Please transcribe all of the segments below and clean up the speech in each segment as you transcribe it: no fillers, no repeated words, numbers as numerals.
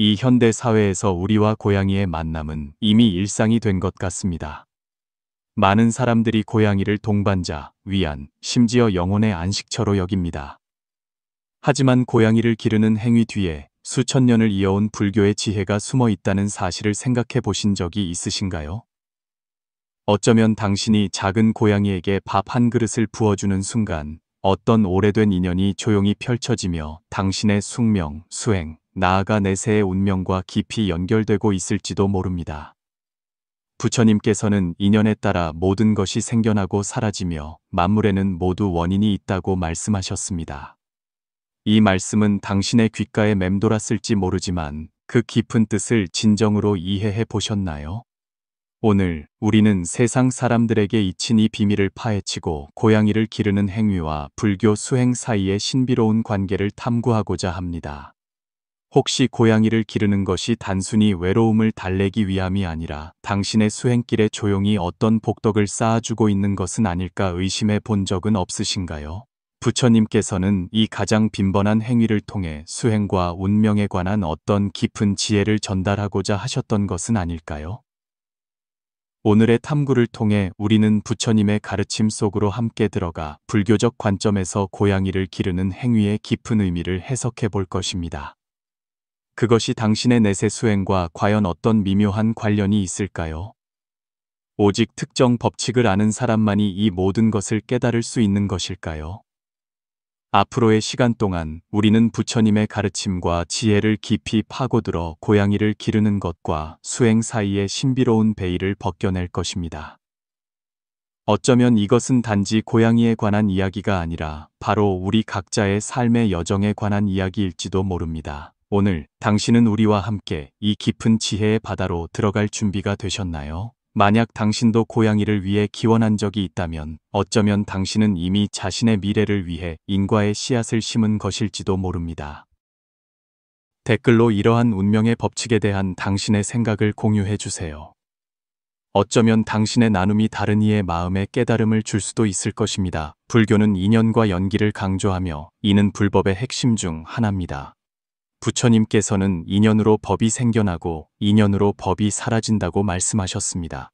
이 현대 사회에서 우리와 고양이의 만남은 이미 일상이 된 것 같습니다. 많은 사람들이 고양이를 동반자, 위안, 심지어 영혼의 안식처로 여깁니다. 하지만 고양이를 기르는 행위 뒤에 수천 년을 이어온 불교의 지혜가 숨어 있다는 사실을 생각해 보신 적이 있으신가요? 어쩌면 당신이 작은 고양이에게 밥 한 그릇을 부어주는 순간 어떤 오래된 인연이 조용히 펼쳐지며 당신의 숙명, 수행, 나아가 내세의 운명과 깊이 연결되고 있을지도 모릅니다. 부처님께서는 인연에 따라 모든 것이 생겨나고 사라지며 만물에는 모두 원인이 있다고 말씀하셨습니다. 이 말씀은 당신의 귓가에 맴돌았을지 모르지만 그 깊은 뜻을 진정으로 이해해 보셨나요? 오늘 우리는 세상 사람들에게 잊힌 이 비밀을 파헤치고 고양이를 기르는 행위와 불교 수행 사이의 신비로운 관계를 탐구하고자 합니다. 혹시 고양이를 기르는 것이 단순히 외로움을 달래기 위함이 아니라 당신의 수행길에 조용히 어떤 복덕을 쌓아주고 있는 것은 아닐까 의심해 본 적은 없으신가요? 부처님께서는 이 가장 빈번한 행위를 통해 수행과 운명에 관한 어떤 깊은 지혜를 전달하고자 하셨던 것은 아닐까요? 오늘의 탐구를 통해 우리는 부처님의 가르침 속으로 함께 들어가 불교적 관점에서 고양이를 기르는 행위의 깊은 의미를 해석해 볼 것입니다. 그것이 당신의 내세 수행과 과연 어떤 미묘한 관련이 있을까요? 오직 특정 법칙을 아는 사람만이 이 모든 것을 깨달을 수 있는 것일까요? 앞으로의 시간 동안 우리는 부처님의 가르침과 지혜를 깊이 파고들어 고양이를 기르는 것과 수행 사이의 신비로운 베일을 벗겨낼 것입니다. 어쩌면 이것은 단지 고양이에 관한 이야기가 아니라 바로 우리 각자의 삶의 여정에 관한 이야기일지도 모릅니다. 오늘 당신은 우리와 함께 이 깊은 지혜의 바다로 들어갈 준비가 되셨나요? 만약 당신도 고양이를 위해 기원한 적이 있다면 어쩌면 당신은 이미 자신의 미래를 위해 인과의 씨앗을 심은 것일지도 모릅니다. 댓글로 이러한 운명의 법칙에 대한 당신의 생각을 공유해 주세요. 어쩌면 당신의 나눔이 다른 이의 마음에 깨달음을 줄 수도 있을 것입니다. 불교는 인연과 연기를 강조하며 이는 불법의 핵심 중 하나입니다. 부처님께서는 인연으로 법이 생겨나고 인연으로 법이 사라진다고 말씀하셨습니다.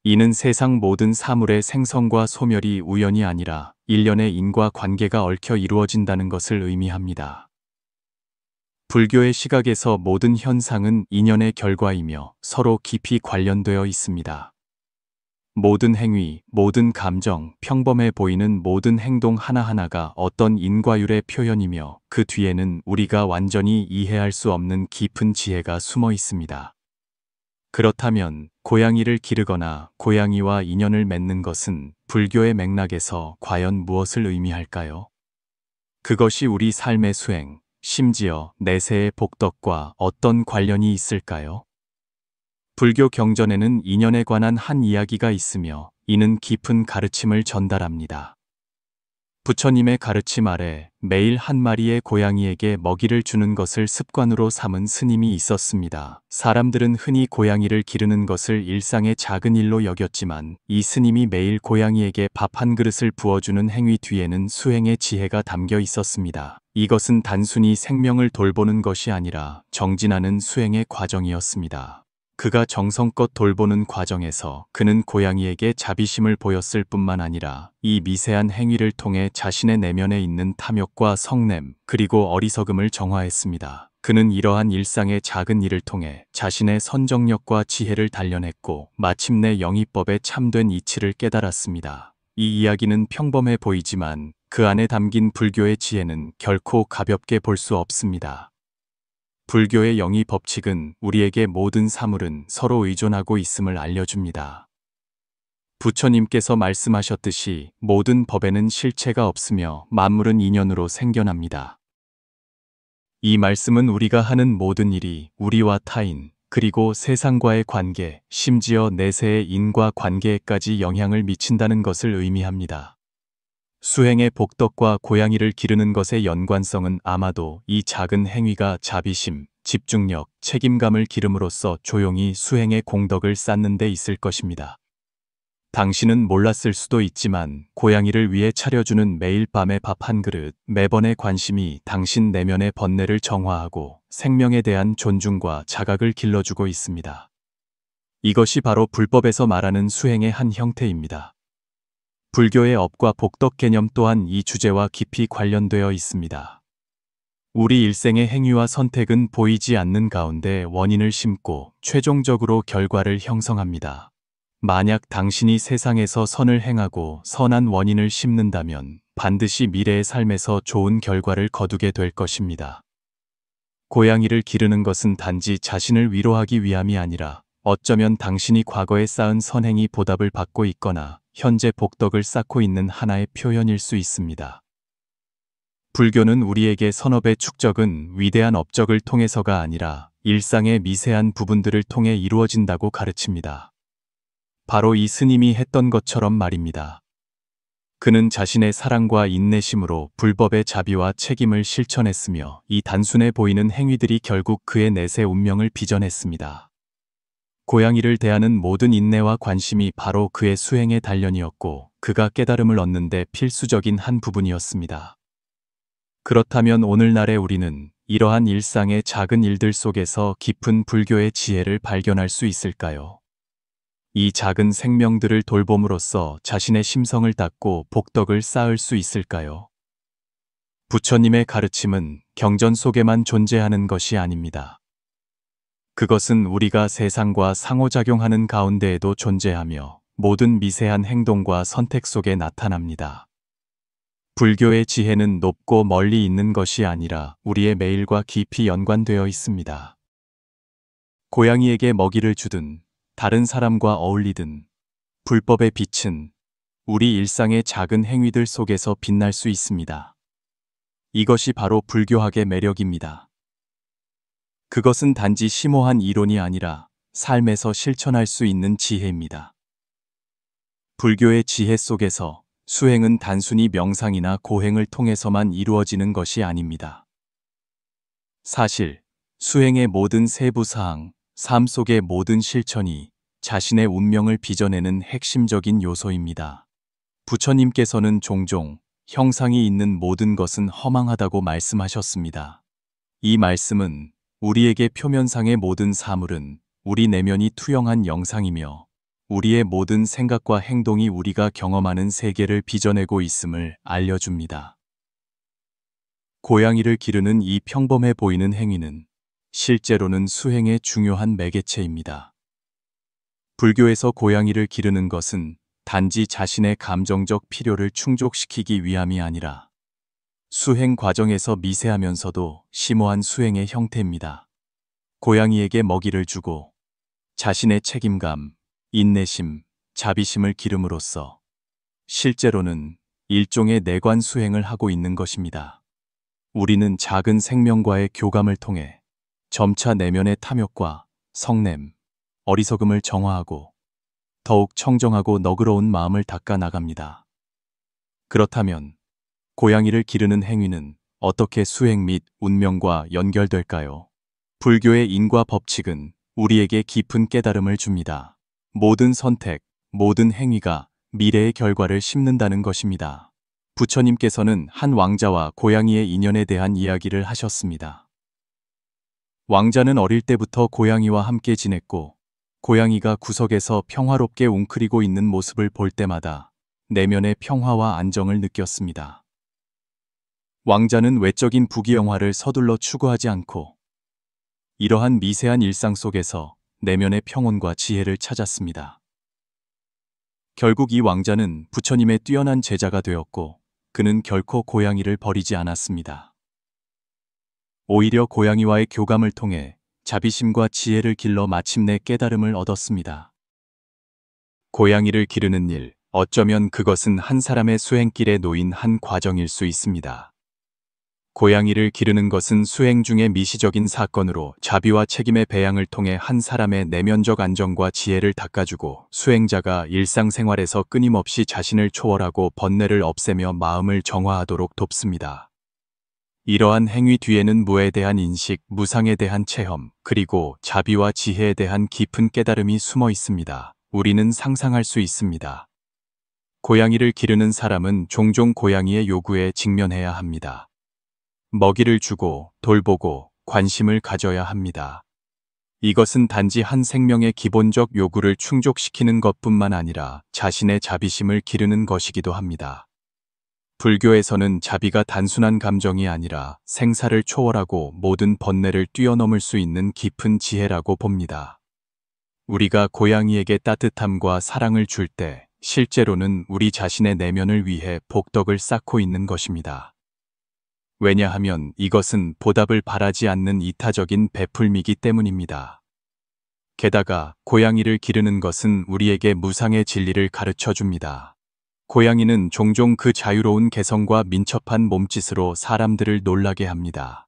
이는 세상 모든 사물의 생성과 소멸이 우연이 아니라 일련의 인과 관계가 얽혀 이루어진다는 것을 의미합니다. 불교의 시각에서 모든 현상은 인연의 결과이며 서로 깊이 관련되어 있습니다. 모든 행위, 모든 감정, 평범해 보이는 모든 행동 하나하나가 어떤 인과율의 표현이며 그 뒤에는 우리가 완전히 이해할 수 없는 깊은 지혜가 숨어 있습니다. 그렇다면 고양이를 기르거나 고양이와 인연을 맺는 것은 불교의 맥락에서 과연 무엇을 의미할까요? 그것이 우리 삶의 수행, 심지어 내세의 복덕과 어떤 관련이 있을까요? 불교 경전에는 인연에 관한 한 이야기가 있으며 이는 깊은 가르침을 전달합니다. 부처님의 가르침 아래 매일 한 마리의 고양이에게 먹이를 주는 것을 습관으로 삼은 스님이 있었습니다. 사람들은 흔히 고양이를 기르는 것을 일상의 작은 일로 여겼지만 이 스님이 매일 고양이에게 밥 한 그릇을 부어주는 행위 뒤에는 수행의 지혜가 담겨 있었습니다. 이것은 단순히 생명을 돌보는 것이 아니라 정진하는 수행의 과정이었습니다. 그가 정성껏 돌보는 과정에서 그는 고양이에게 자비심을 보였을 뿐만 아니라 이 미세한 행위를 통해 자신의 내면에 있는 탐욕과 성냄 그리고 어리석음을 정화했습니다. 그는 이러한 일상의 작은 일을 통해 자신의 선정력과 지혜를 단련했고 마침내 영이법의 참된 이치를 깨달았습니다. 이 이야기는 평범해 보이지만 그 안에 담긴 불교의 지혜는 결코 가볍게 볼 수 없습니다. 불교의 영이 법칙은 우리에게 모든 사물은 서로 의존하고 있음을 알려줍니다. 부처님께서 말씀하셨듯이 모든 법에는 실체가 없으며 만물은 인연으로 생겨납니다. 이 말씀은 우리가 하는 모든 일이 우리와 타인, 그리고 세상과의 관계, 심지어 내세의 인과 관계에까지 영향을 미친다는 것을 의미합니다. 수행의 복덕과 고양이를 기르는 것의 연관성은 아마도 이 작은 행위가 자비심, 집중력, 책임감을 기름으로써 조용히 수행의 공덕을 쌓는 데 있을 것입니다. 당신은 몰랐을 수도 있지만 고양이를 위해 차려주는 매일 밤의 밥 한 그릇, 매번의 관심이 당신 내면의 번뇌를 정화하고 생명에 대한 존중과 자각을 길러주고 있습니다. 이것이 바로 불법에서 말하는 수행의 한 형태입니다. 불교의 업과 복덕 개념 또한 이 주제와 깊이 관련되어 있습니다. 우리 일생의 행위와 선택은 보이지 않는 가운데 원인을 심고 최종적으로 결과를 형성합니다. 만약 당신이 세상에서 선을 행하고 선한 원인을 심는다면 반드시 미래의 삶에서 좋은 결과를 거두게 될 것입니다. 고양이를 기르는 것은 단지 자신을 위로하기 위함이 아니라 어쩌면 당신이 과거에 쌓은 선행이 보답을 받고 있거나 현재 복덕을 쌓고 있는 하나의 표현일 수 있습니다. 불교는 우리에게 선업의 축적은 위대한 업적을 통해서가 아니라 일상의 미세한 부분들을 통해 이루어진다고 가르칩니다. 바로 이 스님이 했던 것처럼 말입니다. 그는 자신의 사랑과 인내심으로 불법의 자비와 책임을 실천했으며 이 단순해 보이는 행위들이 결국 그의 내세 운명을 빚어냈습니다. 고양이를 대하는 모든 인내와 관심이 바로 그의 수행의 단련이었고 그가 깨달음을 얻는 데 필수적인 한 부분이었습니다. 그렇다면 오늘날의 우리는 이러한 일상의 작은 일들 속에서 깊은 불교의 지혜를 발견할 수 있을까요? 이 작은 생명들을 돌봄으로써 자신의 심성을 닦고 복덕을 쌓을 수 있을까요? 부처님의 가르침은 경전 속에만 존재하는 것이 아닙니다. 그것은 우리가 세상과 상호작용하는 가운데에도 존재하며 모든 미세한 행동과 선택 속에 나타납니다. 불교의 지혜는 높고 멀리 있는 것이 아니라 우리의 매일과 깊이 연관되어 있습니다. 고양이에게 먹이를 주든 다른 사람과 어울리든 불법의 빛은 우리 일상의 작은 행위들 속에서 빛날 수 있습니다. 이것이 바로 불교학의 매력입니다. 그것은 단지 심오한 이론이 아니라 삶에서 실천할 수 있는 지혜입니다. 불교의 지혜 속에서 수행은 단순히 명상이나 고행을 통해서만 이루어지는 것이 아닙니다. 사실, 수행의 모든 세부 사항, 삶 속의 모든 실천이 자신의 운명을 빚어내는 핵심적인 요소입니다. 부처님께서는 종종 형상이 있는 모든 것은 허망하다고 말씀하셨습니다. 이 말씀은 우리에게 표면상의 모든 사물은 우리 내면이 투영한 영상이며 우리의 모든 생각과 행동이 우리가 경험하는 세계를 빚어내고 있음을 알려줍니다. 고양이를 기르는 이 평범해 보이는 행위는 실제로는 수행의 중요한 매개체입니다. 불교에서 고양이를 기르는 것은 단지 자신의 감정적 필요를 충족시키기 위함이 아니라 수행 과정에서 미세하면서도 심오한 수행의 형태입니다. 고양이에게 먹이를 주고 자신의 책임감, 인내심, 자비심을 기름으로써 실제로는 일종의 내관 수행을 하고 있는 것입니다. 우리는 작은 생명과의 교감을 통해 점차 내면의 탐욕과 성냄, 어리석음을 정화하고 더욱 청정하고 너그러운 마음을 닦아 나갑니다. 그렇다면 고양이를 기르는 행위는 어떻게 수행 및 운명과 연결될까요? 불교의 인과 법칙은 우리에게 깊은 깨달음을 줍니다. 모든 선택, 모든 행위가 미래의 결과를 심는다는 것입니다. 부처님께서는 한 왕자와 고양이의 인연에 대한 이야기를 하셨습니다. 왕자는 어릴 때부터 고양이와 함께 지냈고 고양이가 구석에서 평화롭게 웅크리고 있는 모습을 볼 때마다 내면의 평화와 안정을 느꼈습니다. 왕자는 외적인 부귀영화를 서둘러 추구하지 않고 이러한 미세한 일상 속에서 내면의 평온과 지혜를 찾았습니다. 결국 이 왕자는 부처님의 뛰어난 제자가 되었고 그는 결코 고양이를 버리지 않았습니다. 오히려 고양이와의 교감을 통해 자비심과 지혜를 길러 마침내 깨달음을 얻었습니다. 고양이를 기르는 일, 어쩌면 그것은 한 사람의 수행길에 놓인 한 과정일 수 있습니다. 고양이를 기르는 것은 수행 중의 미시적인 사건으로 자비와 책임의 배양을 통해 한 사람의 내면적 안정과 지혜를 닦아주고 수행자가 일상생활에서 끊임없이 자신을 초월하고 번뇌를 없애며 마음을 정화하도록 돕습니다. 이러한 행위 뒤에는 무에 대한 인식, 무상에 대한 체험, 그리고 자비와 지혜에 대한 깊은 깨달음이 숨어 있습니다. 우리는 상상할 수 있습니다. 고양이를 기르는 사람은 종종 고양이의 요구에 직면해야 합니다. 먹이를 주고, 돌보고, 관심을 가져야 합니다. 이것은 단지 한 생명의 기본적 요구를 충족시키는 것뿐만 아니라 자신의 자비심을 기르는 것이기도 합니다. 불교에서는 자비가 단순한 감정이 아니라 생사를 초월하고 모든 번뇌를 뛰어넘을 수 있는 깊은 지혜라고 봅니다. 우리가 고양이에게 따뜻함과 사랑을 줄 때 실제로는 우리 자신의 내면을 위해 복덕을 쌓고 있는 것입니다. 왜냐하면 이것은 보답을 바라지 않는 이타적인 베풀미기 때문입니다. 게다가 고양이를 기르는 것은 우리에게 무상의 진리를 가르쳐 줍니다. 고양이는 종종 그 자유로운 개성과 민첩한 몸짓으로 사람들을 놀라게 합니다.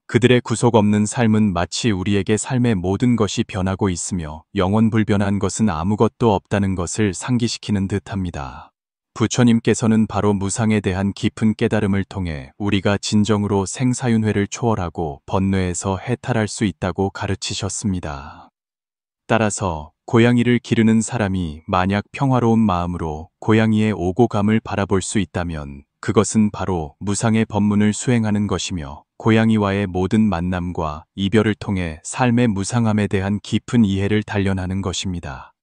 그들의 구속 없는 삶은 마치 우리에게 삶의 모든 것이 변하고 있으며 영원불변한 것은 아무것도 없다는 것을 상기시키는 듯합니다. 부처님께서는 바로 무상에 대한 깊은 깨달음을 통해 우리가 진정으로 생사윤회를 초월하고 번뇌에서 해탈할 수 있다고 가르치셨습니다. 따라서 고양이를 기르는 사람이 만약 평화로운 마음으로 고양이의 오고 감을 바라볼 수 있다면 그것은 바로 무상의 법문을 수행하는 것이며 고양이와의 모든 만남과 이별을 통해 삶의 무상함에 대한 깊은 이해를 단련하는 것입니다.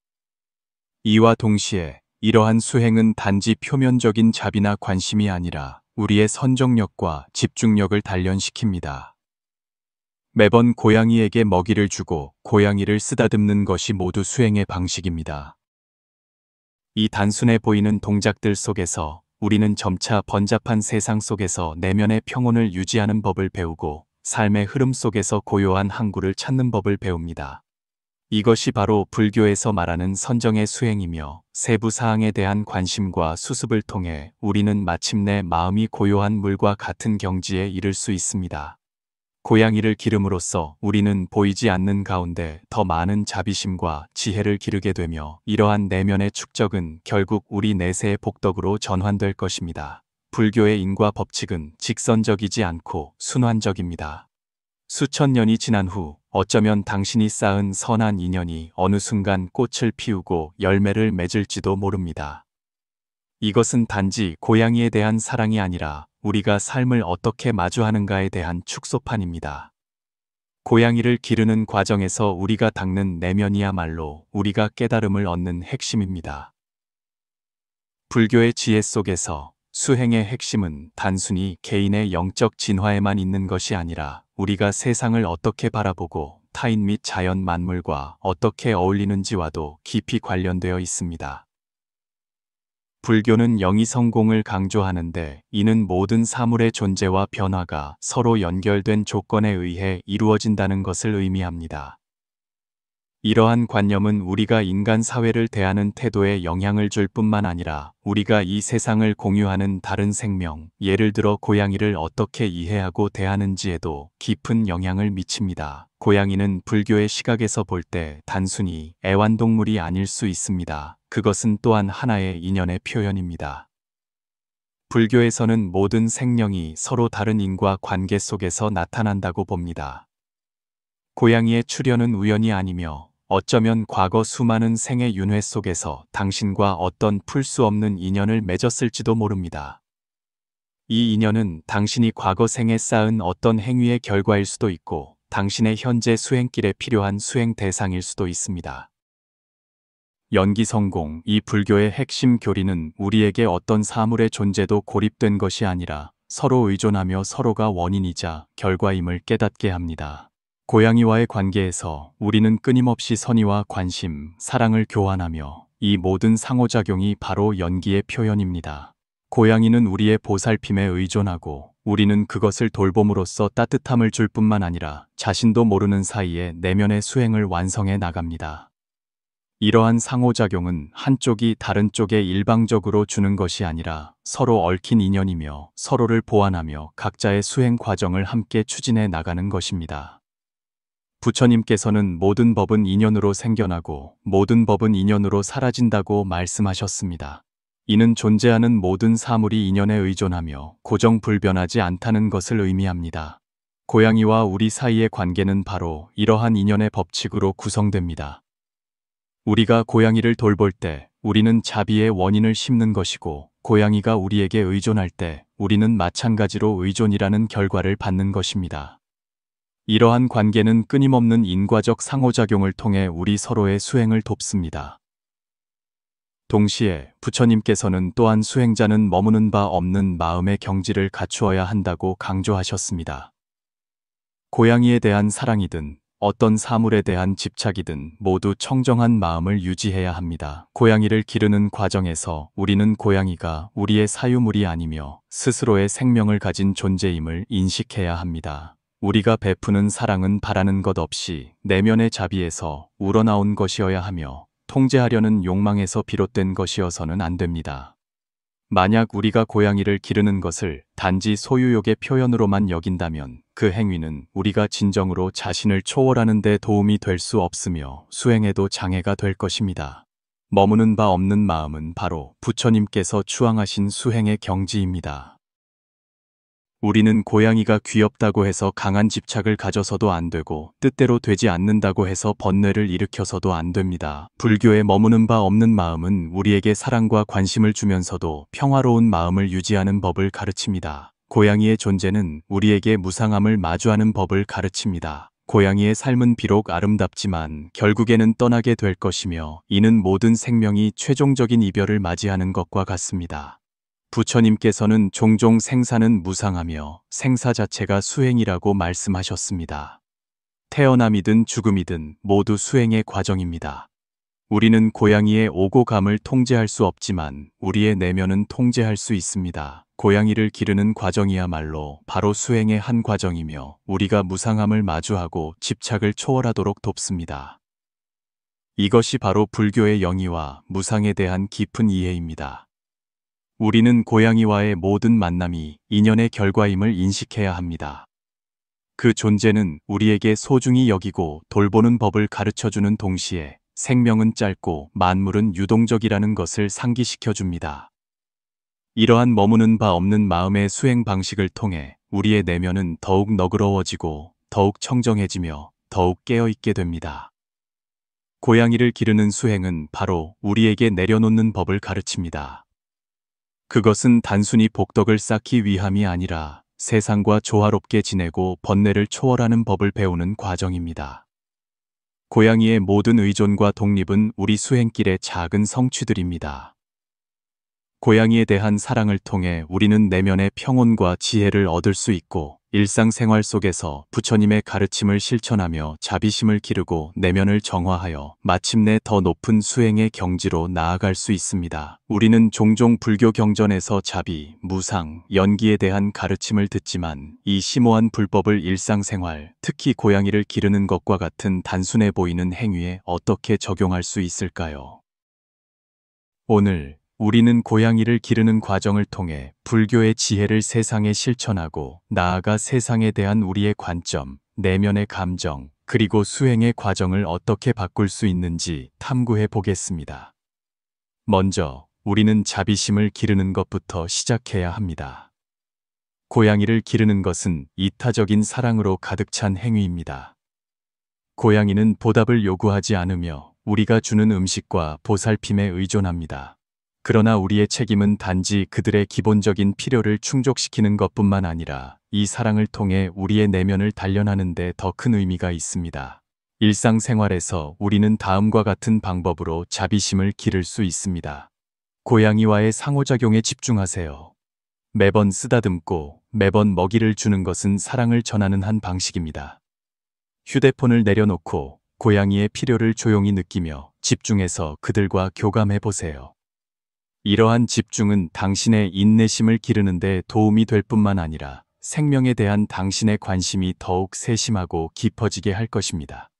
이와 동시에 이러한 수행은 단지 표면적인 자비나 관심이 아니라 우리의 선정력과 집중력을 단련시킵니다. 매번 고양이에게 먹이를 주고 고양이를 쓰다듬는 것이 모두 수행의 방식입니다. 이 단순해 보이는 동작들 속에서 우리는 점차 번잡한 세상 속에서 내면의 평온을 유지하는 법을 배우고 삶의 흐름 속에서 고요한 항구를 찾는 법을 배웁니다. 이것이 바로 불교에서 말하는 선정의 수행이며 세부 사항에 대한 관심과 수습을 통해 우리는 마침내 마음이 고요한 물과 같은 경지에 이를 수 있습니다. 고양이를 기름으로써 우리는 보이지 않는 가운데 더 많은 자비심과 지혜를 기르게 되며 이러한 내면의 축적은 결국 우리 내세의 복덕으로 전환될 것입니다. 불교의 인과 법칙은 직선적이지 않고 순환적입니다. 수천 년이 지난 후 어쩌면 당신이 쌓은 선한 인연이 어느 순간 꽃을 피우고 열매를 맺을지도 모릅니다. 이것은 단지 고양이에 대한 사랑이 아니라 우리가 삶을 어떻게 마주하는가에 대한 축소판입니다. 고양이를 기르는 과정에서 우리가 닦는 내면이야말로 우리가 깨달음을 얻는 핵심입니다. 불교의 지혜 속에서 수행의 핵심은 단순히 개인의 영적 진화에만 있는 것이 아니라 우리가 세상을 어떻게 바라보고 타인 및 자연 만물과 어떻게 어울리는지와도 깊이 관련되어 있습니다. 불교는 영이성공을 강조하는데 이는 모든 사물의 존재와 변화가 서로 연결된 조건에 의해 이루어진다는 것을 의미합니다. 이러한 관념은 우리가 인간 사회를 대하는 태도에 영향을 줄 뿐만 아니라 우리가 이 세상을 공유하는 다른 생명, 예를 들어 고양이를 어떻게 이해하고 대하는지에도 깊은 영향을 미칩니다. 고양이는 불교의 시각에서 볼 때 단순히 애완동물이 아닐 수 있습니다. 그것은 또한 하나의 인연의 표현입니다. 불교에서는 모든 생명이 서로 다른 인과 관계 속에서 나타난다고 봅니다. 고양이의 출현은 우연이 아니며 어쩌면 과거 수많은 생의 윤회 속에서 당신과 어떤 풀 수 없는 인연을 맺었을지도 모릅니다. 이 인연은 당신이 과거 생에 쌓은 어떤 행위의 결과일 수도 있고 당신의 현재 수행길에 필요한 수행 대상일 수도 있습니다. 연기성공, 이 불교의 핵심 교리는 우리에게 어떤 사물의 존재도 고립된 것이 아니라 서로 의존하며 서로가 원인이자 결과임을 깨닫게 합니다. 고양이와의 관계에서 우리는 끊임없이 선의와 관심, 사랑을 교환하며 이 모든 상호작용이 바로 연기의 표현입니다. 고양이는 우리의 보살핌에 의존하고 우리는 그것을 돌봄으로써 따뜻함을 줄 뿐만 아니라 자신도 모르는 사이에 내면의 수행을 완성해 나갑니다. 이러한 상호작용은 한쪽이 다른 쪽에 일방적으로 주는 것이 아니라 서로 얽힌 인연이며 서로를 보완하며 각자의 수행 과정을 함께 추진해 나가는 것입니다. 부처님께서는 모든 법은 인연으로 생겨나고 모든 법은 인연으로 사라진다고 말씀하셨습니다. 이는 존재하는 모든 사물이 인연에 의존하며 고정불변하지 않다는 것을 의미합니다. 고양이와 우리 사이의 관계는 바로 이러한 인연의 법칙으로 구성됩니다. 우리가 고양이를 돌볼 때 우리는 자비의 원인을 심는 것이고, 고양이가 우리에게 의존할 때 우리는 마찬가지로 의존이라는 결과를 받는 것입니다. 이러한 관계는 끊임없는 인과적 상호작용을 통해 우리 서로의 수행을 돕습니다. 동시에 부처님께서는 또한 수행자는 머무는 바 없는 마음의 경지를 갖추어야 한다고 강조하셨습니다. 고양이에 대한 사랑이든 어떤 사물에 대한 집착이든 모두 청정한 마음을 유지해야 합니다. 고양이를 기르는 과정에서 우리는 고양이가 우리의 사유물이 아니며 스스로의 생명을 가진 존재임을 인식해야 합니다. 우리가 베푸는 사랑은 바라는 것 없이 내면의 자비에서 우러나온 것이어야 하며 통제하려는 욕망에서 비롯된 것이어서는 안 됩니다. 만약 우리가 고양이를 기르는 것을 단지 소유욕의 표현으로만 여긴다면 그 행위는 우리가 진정으로 자신을 초월하는 데 도움이 될 수 없으며 수행에도 장애가 될 것입니다. 머무는 바 없는 마음은 바로 부처님께서 추앙하신 수행의 경지입니다. 우리는 고양이가 귀엽다고 해서 강한 집착을 가져서도 안 되고 뜻대로 되지 않는다고 해서 번뇌를 일으켜서도 안 됩니다. 불교에 머무는 바 없는 마음은 우리에게 사랑과 관심을 주면서도 평화로운 마음을 유지하는 법을 가르칩니다. 고양이의 존재는 우리에게 무상함을 마주하는 법을 가르칩니다. 고양이의 삶은 비록 아름답지만 결국에는 떠나게 될 것이며 이는 모든 생명이 최종적인 이별을 맞이하는 것과 같습니다. 부처님께서는 종종 생사는 무상하며 생사 자체가 수행이라고 말씀하셨습니다. 태어남이든 죽음이든 모두 수행의 과정입니다. 우리는 고양이의 오고 감을 통제할 수 없지만 우리의 내면은 통제할 수 있습니다. 고양이를 기르는 과정이야말로 바로 수행의 한 과정이며 우리가 무상함을 마주하고 집착을 초월하도록 돕습니다. 이것이 바로 불교의 영의와 무상에 대한 깊은 이해입니다. 우리는 고양이와의 모든 만남이 인연의 결과임을 인식해야 합니다. 그 존재는 우리에게 소중히 여기고 돌보는 법을 가르쳐주는 동시에 생명은 짧고 만물은 유동적이라는 것을 상기시켜줍니다. 이러한 머무는 바 없는 마음의 수행 방식을 통해 우리의 내면은 더욱 너그러워지고 더욱 청정해지며 더욱 깨어있게 됩니다. 고양이를 기르는 수행은 바로 우리에게 내려놓는 법을 가르칩니다. 그것은 단순히 복덕을 쌓기 위함이 아니라 세상과 조화롭게 지내고 번뇌를 초월하는 법을 배우는 과정입니다. 고양이의 모든 의존과 독립은 우리 수행길의 작은 성취들입니다. 고양이에 대한 사랑을 통해 우리는 내면의 평온과 지혜를 얻을 수 있고 일상생활 속에서 부처님의 가르침을 실천하며 자비심을 기르고 내면을 정화하여 마침내 더 높은 수행의 경지로 나아갈 수 있습니다. 우리는 종종 불교 경전에서 자비, 무상, 연기에 대한 가르침을 듣지만 이 심오한 불법을 일상생활, 특히 고양이를 기르는 것과 같은 단순해 보이는 행위에 어떻게 적용할 수 있을까요? 오늘 우리는 고양이를 기르는 과정을 통해 불교의 지혜를 세상에 실천하고 나아가 세상에 대한 우리의 관점, 내면의 감정, 그리고 수행의 과정을 어떻게 바꿀 수 있는지 탐구해 보겠습니다. 먼저 우리는 자비심을 기르는 것부터 시작해야 합니다. 고양이를 기르는 것은 이타적인 사랑으로 가득 찬 행위입니다. 고양이는 보답을 요구하지 않으며 우리가 주는 음식과 보살핌에 의존합니다. 그러나 우리의 책임은 단지 그들의 기본적인 필요를 충족시키는 것뿐만 아니라 이 사랑을 통해 우리의 내면을 단련하는 데 더 큰 의미가 있습니다. 일상생활에서 우리는 다음과 같은 방법으로 자비심을 기를 수 있습니다. 고양이와의 상호작용에 집중하세요. 매번 쓰다듬고 매번 먹이를 주는 것은 사랑을 전하는 한 방식입니다. 휴대폰을 내려놓고 고양이의 필요를 조용히 느끼며 집중해서 그들과 교감해 보세요. 이러한 집중은 당신의 인내심을 기르는 데 도움이 될 뿐만 아니라 생명에 대한 당신의 관심이 더욱 세심하고 깊어지게 할 것입니다.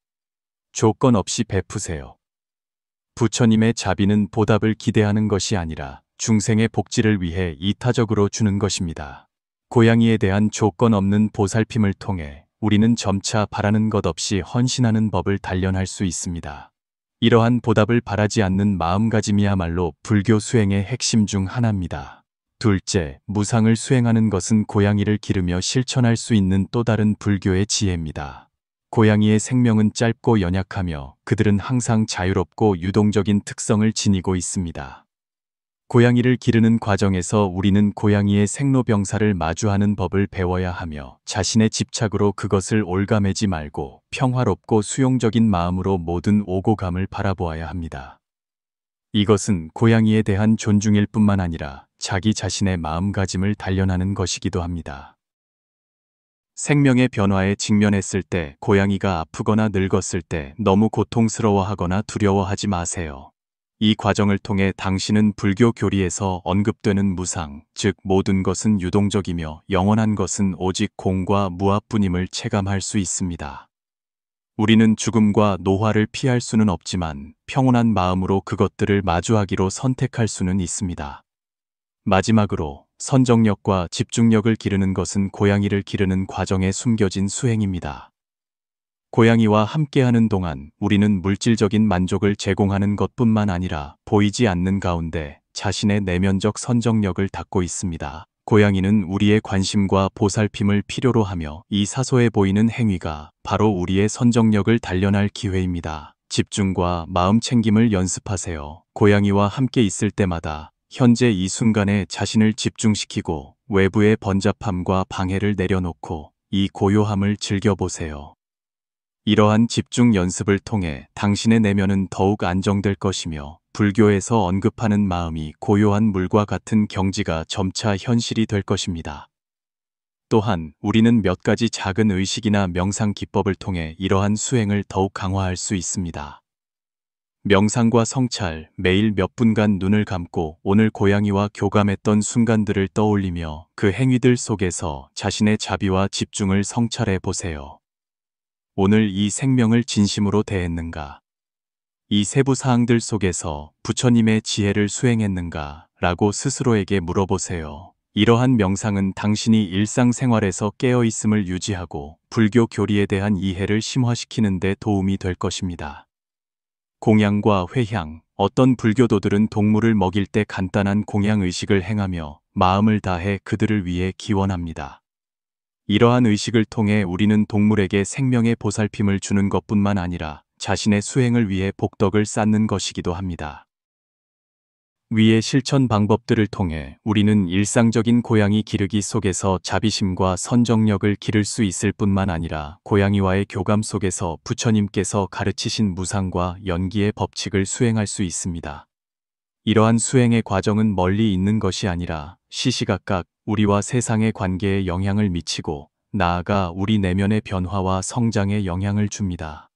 조건 없이 베푸세요. 부처님의 자비는 보답을 기대하는 것이 아니라 중생의 복지를 위해 이타적으로 주는 것입니다. 고양이에 대한 조건 없는 보살핌을 통해 우리는 점차 바라는 것 없이 헌신하는 법을 단련할 수 있습니다. 이러한 보답을 바라지 않는 마음가짐이야말로 불교 수행의 핵심 중 하나입니다. 둘째, 무상을 수행하는 것은 고양이를 기르며 실천할 수 있는 또 다른 불교의 지혜입니다. 고양이의 생명은 짧고 연약하며 그들은 항상 자유롭고 유동적인 특성을 지니고 있습니다. 고양이를 기르는 과정에서 우리는 고양이의 생로병사를 마주하는 법을 배워야 하며 자신의 집착으로 그것을 올가매지 말고 평화롭고 수용적인 마음으로 모든 오고감을 바라보아야 합니다. 이것은 고양이에 대한 존중일 뿐만 아니라 자기 자신의 마음가짐을 단련하는 것이기도 합니다. 생명의 변화에 직면했을 때, 고양이가 아프거나 늙었을 때 너무 고통스러워하거나 두려워하지 마세요. 이 과정을 통해 당신은 불교 교리에서 언급되는 무상, 즉 모든 것은 유동적이며 영원한 것은 오직 공과 무아뿐임을 체감할 수 있습니다. 우리는 죽음과 노화를 피할 수는 없지만 평온한 마음으로 그것들을 마주하기로 선택할 수는 있습니다. 마지막으로, 선정력과 집중력을 기르는 것은 고양이를 기르는 과정에 숨겨진 수행입니다. 고양이와 함께하는 동안 우리는 물질적인 만족을 제공하는 것뿐만 아니라 보이지 않는 가운데 자신의 내면적 선정력을 닦고 있습니다. 고양이는 우리의 관심과 보살핌을 필요로 하며 이 사소해 보이는 행위가 바로 우리의 선정력을 단련할 기회입니다. 집중과 마음 챙김을 연습하세요. 고양이와 함께 있을 때마다 현재 이 순간에 자신을 집중시키고 외부의 번잡함과 방해를 내려놓고 이 고요함을 즐겨보세요. 이러한 집중 연습을 통해 당신의 내면은 더욱 안정될 것이며 불교에서 언급하는 마음이 고요한 물과 같은 경지가 점차 현실이 될 것입니다. 또한 우리는 몇 가지 작은 의식이나 명상 기법을 통해 이러한 수행을 더욱 강화할 수 있습니다. 명상과 성찰, 매일 몇 분간 눈을 감고 오늘 고양이와 교감했던 순간들을 떠올리며 그 행위들 속에서 자신의 자비와 집중을 성찰해 보세요. 오늘 이 생명을 진심으로 대했는가? 이 세부 사항들 속에서 부처님의 지혜를 수행했는가? 라고 스스로에게 물어보세요. 이러한 명상은 당신이 일상생활에서 깨어있음을 유지하고 불교 교리에 대한 이해를 심화시키는 데 도움이 될 것입니다. 공양과 회향, 어떤 불교도들은 동물을 먹일 때 간단한 공양 의식을 행하며 마음을 다해 그들을 위해 기원합니다. 이러한 의식을 통해 우리는 동물에게 생명의 보살핌을 주는 것뿐만 아니라 자신의 수행을 위해 복덕을 쌓는 것이기도 합니다. 위의 실천 방법들을 통해 우리는 일상적인 고양이 기르기 속에서 자비심과 선정력을 기를 수 있을 뿐만 아니라 고양이와의 교감 속에서 부처님께서 가르치신 무상과 연기의 법칙을 수행할 수 있습니다. 이러한 수행의 과정은 멀리 있는 것이 아니라 시시각각 우리와 세상의 관계에 영향을 미치고 나아가 우리 내면의 변화와 성장에 영향을 줍니다.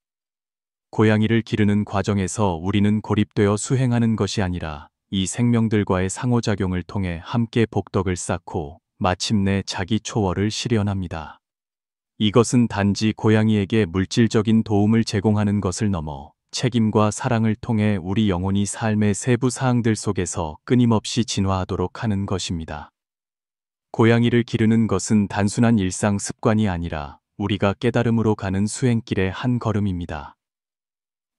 고양이를 기르는 과정에서 우리는 고립되어 수행하는 것이 아니라 이 생명들과의 상호작용을 통해 함께 복덕을 쌓고 마침내 자기 초월을 실현합니다. 이것은 단지 고양이에게 물질적인 도움을 제공하는 것을 넘어 책임과 사랑을 통해 우리 영혼이 삶의 세부 사항들 속에서 끊임없이 진화하도록 하는 것입니다. 고양이를 기르는 것은 단순한 일상 습관이 아니라 우리가 깨달음으로 가는 수행길의 한 걸음입니다.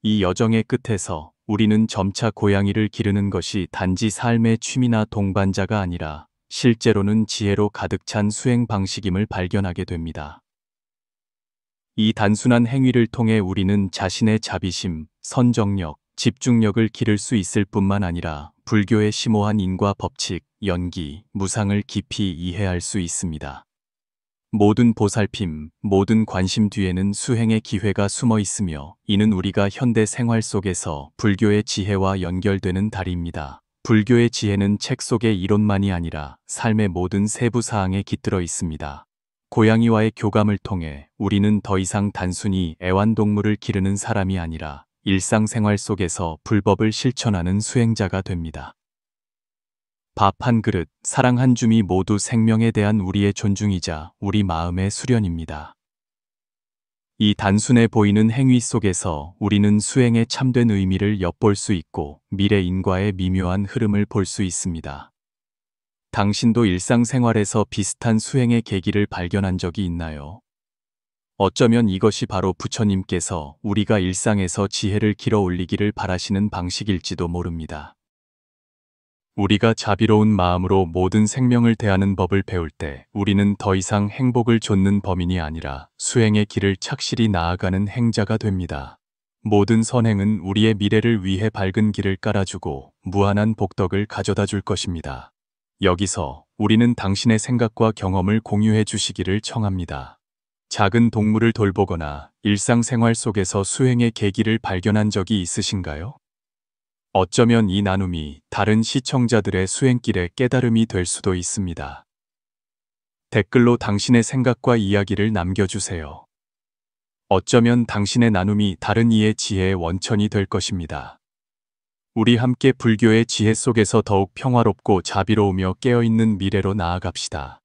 이 여정의 끝에서 우리는 점차 고양이를 기르는 것이 단지 삶의 취미나 동반자가 아니라 실제로는 지혜로 가득 찬 수행 방식임을 발견하게 됩니다. 이 단순한 행위를 통해 우리는 자신의 자비심, 선정력, 집중력을 기를 수 있을 뿐만 아니라 불교의 심오한 인과 법칙, 연기, 무상을 깊이 이해할 수 있습니다. 모든 보살핌, 모든 관심 뒤에는 수행의 기회가 숨어 있으며 이는 우리가 현대 생활 속에서 불교의 지혜와 연결되는 달입니다. 불교의 지혜는 책 속의 이론만이 아니라 삶의 모든 세부 사항에 깃들어 있습니다. 고양이와의 교감을 통해 우리는 더 이상 단순히 애완동물을 기르는 사람이 아니라 일상생활 속에서 불법을 실천하는 수행자가 됩니다. 밥 한 그릇, 사랑 한 줌이 모두 생명에 대한 우리의 존중이자 우리 마음의 수련입니다. 이 단순해 보이는 행위 속에서 우리는 수행의 참된 의미를 엿볼 수 있고 미래 인과의 미묘한 흐름을 볼 수 있습니다. 당신도 일상생활에서 비슷한 수행의 계기를 발견한 적이 있나요? 어쩌면 이것이 바로 부처님께서 우리가 일상에서 지혜를 길어 올리기를 바라시는 방식일지도 모릅니다. 우리가 자비로운 마음으로 모든 생명을 대하는 법을 배울 때 우리는 더 이상 행복을 좇는 범인이 아니라 수행의 길을 착실히 나아가는 행자가 됩니다. 모든 선행은 우리의 미래를 위해 밝은 길을 깔아주고 무한한 복덕을 가져다 줄 것입니다. 여기서 우리는 당신의 생각과 경험을 공유해 주시기를 청합니다. 작은 동물을 돌보거나 일상생활 속에서 수행의 계기를 발견한 적이 있으신가요? 어쩌면 이 나눔이 다른 시청자들의 수행길의 깨달음이 될 수도 있습니다. 댓글로 당신의 생각과 이야기를 남겨주세요. 어쩌면 당신의 나눔이 다른 이의 지혜의 원천이 될 것입니다. 우리 함께 불교의 지혜 속에서 더욱 평화롭고 자비로우며 깨어있는 미래로 나아갑시다.